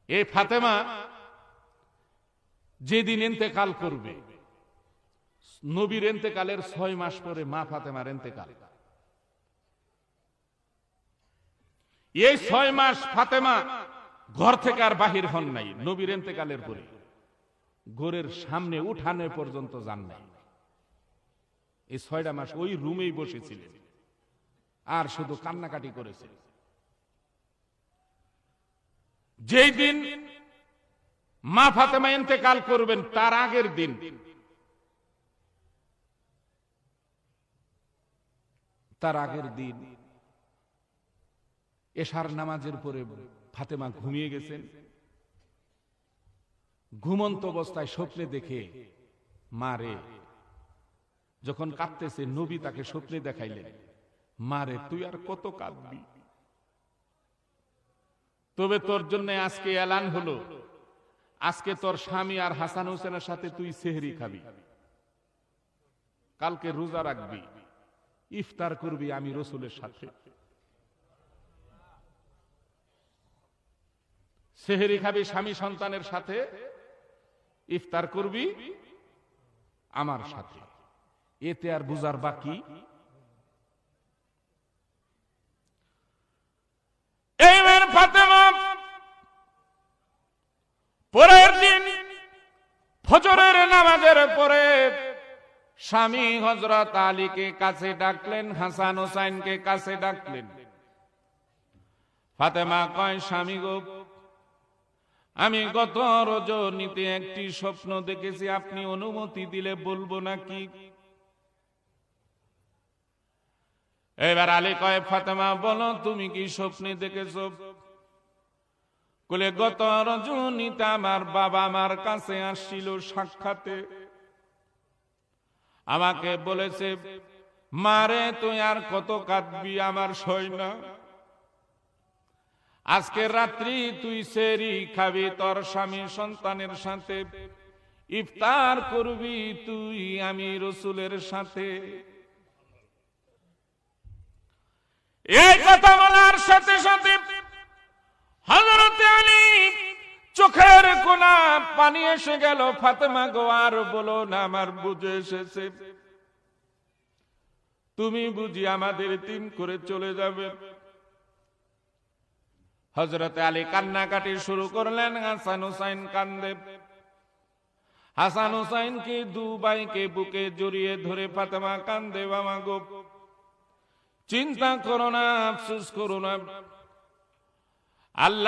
এই ফাতেমা যেদিন ইন্তেকাল করবে, নবীর ইন্তেকালের 6 মাস পরে মা ফাতেমার ইন্তেকাল। এই 6 মাস ফাতেমা ঘর থেকে আর বাহির হন নাই। নবীর ইন্তেকালের পরে ঘরের সামনে উঠানে পর্যন্ত যান নাই। এই 6টা মাস ওই রুমেই বসেছিলেন আর শুধু কান্নাকাটি করেছেন। যেই দিন মা ফাতেমা ইন্তেকাল করবেন তার আগের দিন এশার নামাজের পরে ফাতেমা ঘুমিয়ে গেছেন। ঘুমন্ত অবস্থায় স্বপ্নে দেখে মারে যখন কাঁদতেছে, নবী তাকে স্বপ্নে দেখাইলেন, মারে তুই আর কত কাঁদবি, তবে তোর জন্য আজকে এলান হলো, আজকে তোর স্বামী আর হাসান হোসেনের সাথে তুই সেহরি খাবি, কালকে রোজা রাখবি, ইফতার করবি আমি রসুলের সাথে, সেহরি খাবি স্বামী সন্তানের সাথে, ইফতার করবি আমার সাথে। এতে আর বুঝার বাকি। এইবার ফাতেমা পরের দিন ফজরের নামাজের পরে স্বামী হযরত আলীকে কাছে ডাকলেন, হাসান হোসেনকে কাছে ডাকলেন। ফাতেমা কয়, স্বামী গো, আমি গত রজনীতে একটি স্বপ্ন দেখেছি, আপনি অনুমতি দিলে বলবো নাকি? এবার আলী কয়, ফাতেমা বলো তুমি কি স্বপ্নে দেখেছো? বলে, গত রজনীতে আমার বাবা আমার কাছে আসছিল সাক্ষাতে, আমাকে বলেছে, মারে তুই আর কত কাঁদবি, আমার সয় না, আজকে রাত্রি তুই সেহরি খাবি তোর স্বামী সন্তানের সাথে, ইফতার করবি তুই আমি রসুলের সাথে। এই কথা বলার সাথে সাথে হযরত আলী চোখের কোনা পানি এসে গেল। ফাতেমা গো আর বলো না, আমার বুঝে এসেছে, তুমি বুঝি আমাদের তিন করে চলে যাবে। হযরত আলী কান্নাকাটি শুরু করলেন। হাসান হোসেন কান্দে। হাসান হোসেনকে দু ভাইকে বুকে জড়িয়ে ধরে ফাতেমা কান্দে, বাবা গো চিন্তা করো না, আফসোস করো না, আল্লাহ